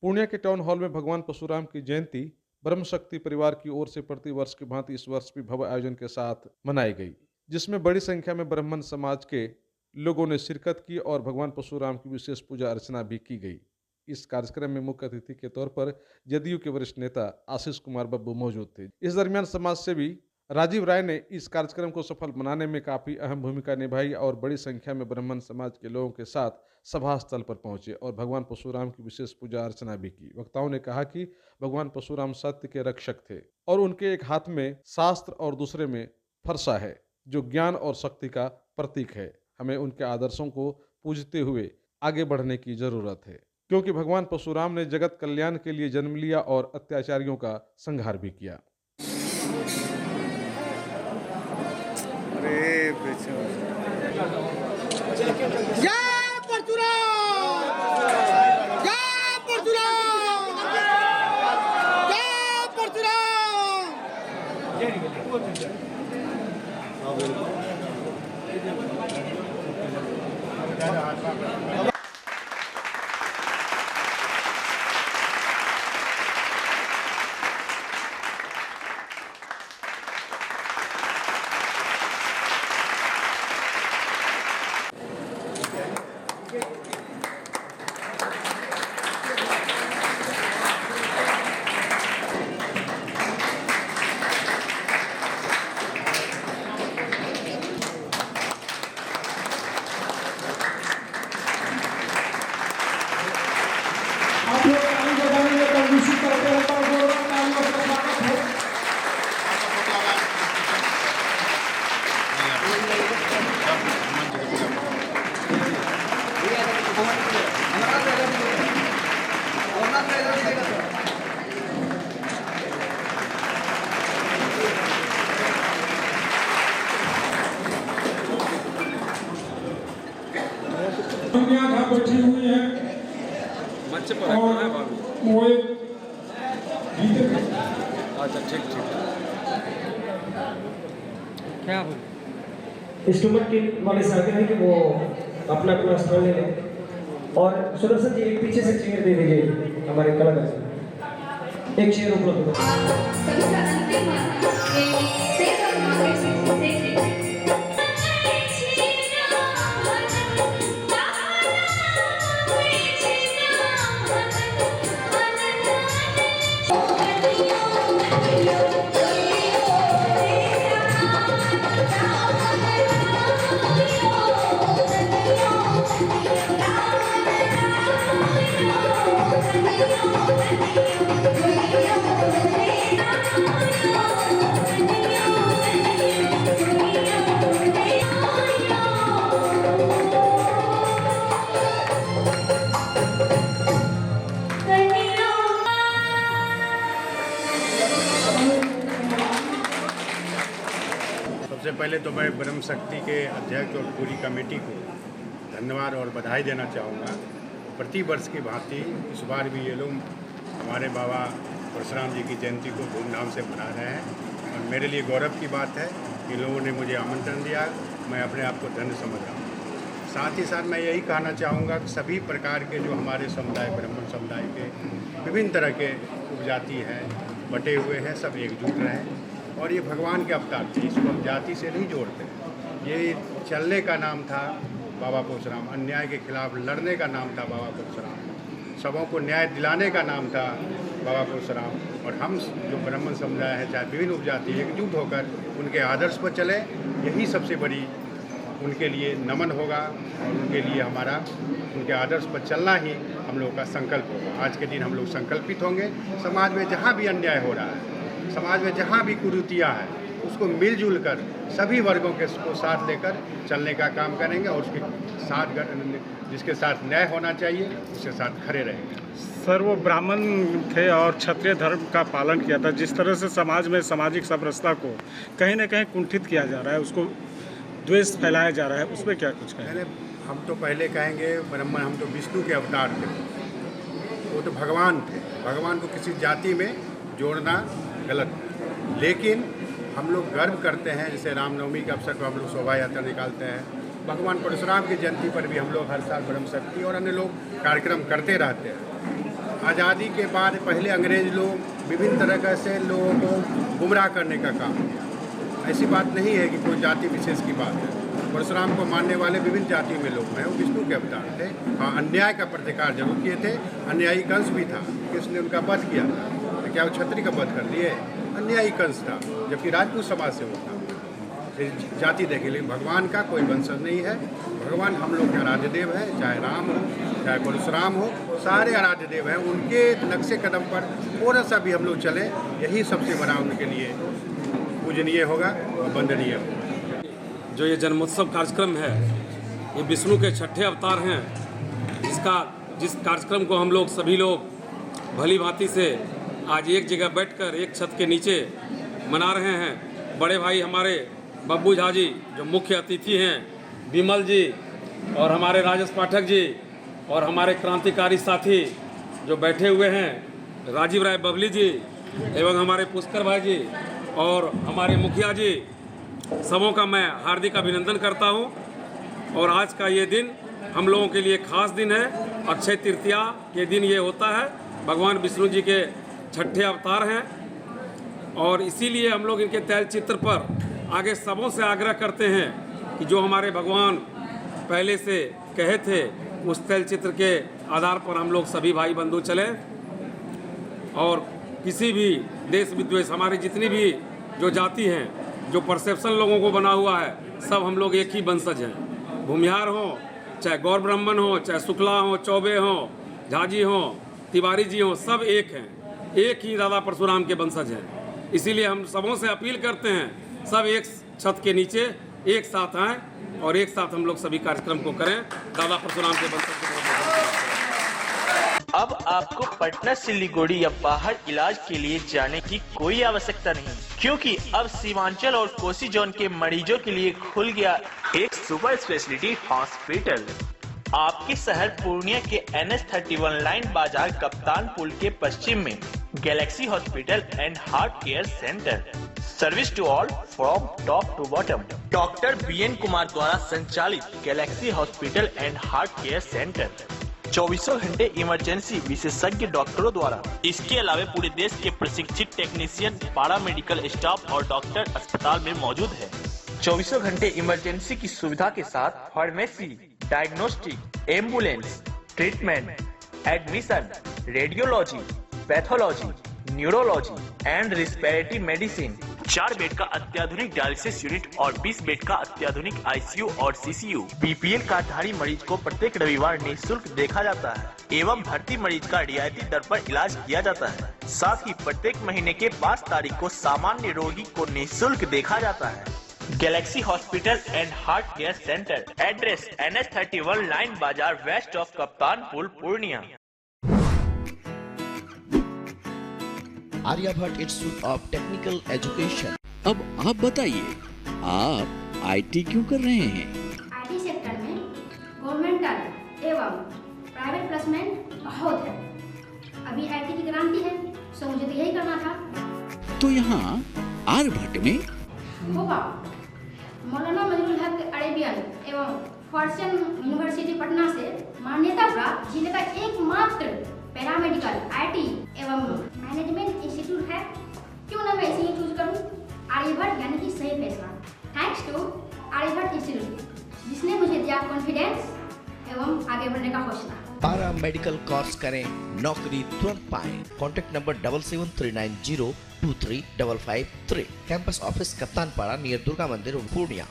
पूर्णिया के town hall में भगवान परशुराम की जयंती ब्रह्म शक्ति परिवार की ओर से प्रति वर्ष की भांति इस वर्ष भी भव्य आयोजन के साथ मनाई गई, जिसमें बड़ी संख्या में ब्राह्मण समाज के लोगों ने शिरकत की और भगवान परशुराम की विशेष पूजा अर्चना भी की गई। इस कार्यक्रम में मुख्य अतिथि के तौर पर जदयू के वरिष्ठ नेता आशीष कुमार बब्बू मौजूद थे। इस दरमियान समाज सेवी राजीव राय ने इस कार्यक्रम को सफल बनाने में काफी अहम भूमिका निभाई और बड़ी संख्या में ब्राह्मण समाज के लोगों के साथ सभा स्थल पर पहुंचे और भगवान परशुराम की विशेष पूजा अर्चना भी की। वक्ताओं ने कहा कि भगवान परशुराम सत्य के रक्षक थे और उनके एक हाथ में शास्त्र और दूसरे में फरसा है, जो ज्ञान और शक्ति का प्रतीक है। हमें उनके आदर्शों को पूजते हुए आगे बढ़ने की जरूरत है, क्योंकि भगवान परशुराम ने जगत कल्याण के लिए जन्म लिया और अत्याचारियों का संहार भी किया। जय परशुराम! जय परशुराम! जय परशुराम! आप लोग ताली बजाएंगे तो निश्चित तौर पर होगा गौरव ताली का स्वागत है। दुनिया यहाँ बैठी हुई है और वो एक गीत अच्छा ठीक क्या हो इंस्ट्रूमेंट की वाले से आगे है कि वो अपना अपना स्थान ले लें और सुदर्शन जी एक पीछे से चेयर दे दीजिए हमारे कलाकार से। एक चेयर उपलब्ध सबसे पहले तो मैं ब्रह्म शक्ति के अध्यक्ष और पूरी कमेटी को धन्यवाद और बधाई देना चाहूँगा। प्रति वर्ष की भांति इस बार भी ये लोग हमारे बाबा परशुराम जी की जयंती को धूमधाम से मना रहे हैं और मेरे लिए गौरव की बात है कि लोगों ने मुझे आमंत्रण दिया। मैं अपने आप को धन्य समझ रहा हूँ। साथ ही साथ मैं यही कहना चाहूँगा कि सभी प्रकार के जो हमारे समुदाय ब्राह्मण समुदाय के विभिन्न तरह के उपजाति हैं, बटे हुए हैं, सब एकजुट रहें और ये भगवान के अवतार थे। इसको हम जाति से नहीं जोड़ते। ये चलने का नाम था बाबा परशुराम, अन्याय के खिलाफ लड़ने का नाम था बाबा परशुराम, सबों को न्याय दिलाने का नाम था बाबा परशुराम। और हम जो ब्राह्मण समुदाय है, चाहे विभिन्न उपजाति, एकजुट होकर उनके आदर्श पर चले, यही सबसे बड़ी उनके लिए नमन होगा और उनके लिए हमारा उनके आदर्श पर चलना ही हम लोगों का संकल्प होगा। आज के दिन हम लोग संकल्पित होंगे। समाज में जहाँ भी अन्याय हो रहा है, समाज में जहाँ भी कुरीतियाँ हैं, उसको मिलजुल कर सभी वर्गों के को साथ लेकर चलने का काम करेंगे और उसके साथ जिसके साथ न्याय होना चाहिए उसके साथ खड़े रहेंगे। सर, वो ब्राह्मण थे और क्षत्रिय धर्म का पालन किया था। जिस तरह से समाज में सामाजिक समरसता को कहीं ना कहीं कुंठित किया जा रहा है, उसको द्वेष फैलाया जा रहा है, उसमें क्या कुछ कहें? हम तो पहले कहेंगे ब्राह्मण, हम तो विष्णु के अवतार थे, वो तो भगवान थे। भगवान को किसी जाति में जोड़ना गलत है। लेकिन हम लोग गर्व करते हैं, जैसे रामनवमी के अवसर पर हम लोग शोभा यात्रा निकालते हैं, भगवान परशुराम की जयंती पर भी हम लोग हर साल ब्रह्म शक्ति और अन्य लोग कार्यक्रम करते रहते हैं। आज़ादी के बाद पहले अंग्रेज लोग विभिन्न तरह से लोगों को गुमराह करने का काम किया। ऐसी बात नहीं है कि कोई जाति विशेष की बात है। परशुराम को मानने वाले विभिन्न जाति में लोग हैं, वो विष्णु के अवतार थे। हाँ, अन्याय का प्रतिकार जरूर किए थे। अन्यायी कंस भी था, किसने उनका वध किया था? तो क्या वो क्षत्रिय का वध कर लिए? अन्यायी कंस था, जबकि राजपूत समाज से होता। जाति देखे, लेकिन भगवान का कोई वंशज नहीं है। भगवान हम लोग के आराध्य देव है, चाहे राम हो चाहे परशुराम हो, सारे आराध्य देव हैं। उनके नक्शे कदम पर थोड़ा सा भी हम लोग चले, यही सबसे बड़ा उनके लिए पूजनीय होगा और वंदनीय होगा। जो ये जन्मोत्सव कार्यक्रम है, ये विष्णु के छठे अवतार हैं, जिस कार्यक्रम को हम लोग सभी लोग भली भांति से आज एक जगह बैठकर एक छत के नीचे मना रहे हैं। बड़े भाई हमारे बब्बू झा जी जो मुख्य अतिथि हैं, विमल जी और हमारे राजेश पाठक जी और हमारे क्रांतिकारी साथी जो बैठे हुए हैं, राजीव राय बबली जी एवं हमारे पुष्कर भाई जी और हमारे मुखिया जी, सबों का मैं हार्दिक अभिनंदन करता हूं। और आज का ये दिन हम लोगों के लिए खास दिन है। अक्षय तृतीया के दिन ये होता है। भगवान विष्णु जी के छठे अवतार हैं और इसीलिए हम लोग इनके तैलचित्र पर आगे सबों से आग्रह करते हैं कि जो हमारे भगवान पहले से कहे थे, उस तैलचित्र के आधार पर हम लोग सभी भाई बंधु चलें और किसी भी देश विद्वेष, हमारी जितनी भी जो जाति हैं, जो परसेप्शन लोगों को बना हुआ है, सब हम लोग एक ही वंशज हैं। भूमिहार हो, चाहे गौर ब्राह्मण हो, चाहे शुक्ला हो, चौबे हो, झाजी हो, तिवारी जी हो, सब एक हैं, एक ही दादा परशुराम के वंशज हैं। इसीलिए हम सबों से अपील करते हैं, सब एक छत के नीचे एक साथ आएँ और एक साथ हम लोग सभी कार्यक्रम को करें। दादा परशुराम के वंशज को अब आपको पटना से सिलीगुड़ी या बाहर इलाज के लिए जाने की कोई आवश्यकता नहीं, क्योंकि अब सीमांचल और कोसी जोन के मरीजों के लिए खुल गया एक सुपर स्पेशलिटी हॉस्पिटल। आपके शहर पूर्णिया के NH31 लाइन बाजार कप्तान पुल के पश्चिम में Galaxy hospital and heart care centre. Service to all from top to bottom. Doctor BN Kumar द्वारा संचालित Galaxy hospital and heart care centre 24 घंटे इमरजेंसी विशेषज्ञ डॉक्टरों द्वारा। इसके अलावा पूरे देश के प्रशिक्षित टेक्नीशियन, पारा मेडिकल स्टाफ और डॉक्टर अस्पताल में मौजूद है। 24 घंटे इमरजेंसी की सुविधा के साथ pharmacy, diagnostic, ambulance, treatment, admission, radiology, pathology, neurology and respiratory medicine. 4 bed का अत्याधुनिक डायलिसिस यूनिट और 20 बेड का अत्याधुनिक ICU और CCU। BPL कार्डधारी मरीज को प्रत्येक रविवार निःशुल्क देखा जाता है एवं भर्ती मरीज का रियायती दर पर इलाज किया जाता है। साथ ही प्रत्येक महीने के 5 तारीख को सामान्य रोगी को निःशुल्क देखा जाता है। Galaxy hospital and heart care centre, address NH31 line Bazar west of Kaptan Pul, Purnia. Aryabhatta institute of technical education. अब आप बताइए, आप IT क्यों कर रहे हैं? IT सेक्टर में गवर्नमेंटल एवं प्राइवेट प्लेसमेंट बहुत है। अभी IT की क्रांति है, सो मुझे तो यही करना था। तो यहाँ आर्यभट्ट में होगा मौलाना मजरूल हक अरेबियन एवं फॉर्च्यून यूनिवर्सिटी पटना से मान्यता प्राप्त जिले का एकमात्र पैरामेडिकल IT एवं मैनेजमेंट इंस्टीट्यूट है। क्यों ना मैं इसे चूज करूं? आर्यभट्ट यानी कि सही फैसला। थैंक्स टू आर्यभट्ट इंस्टीट्यूट, जिसने मुझे दिया कॉन्फिडेंस एवं आगे बढ़ने का हौसला। पारा मेडिकल कोर्स करें, नौकरी तुरंत पाएं। Contact number 7739023553। कैंपस ऑफिस कप्तान पारा नियर दुर्गा मंदिर, पूर्णिया।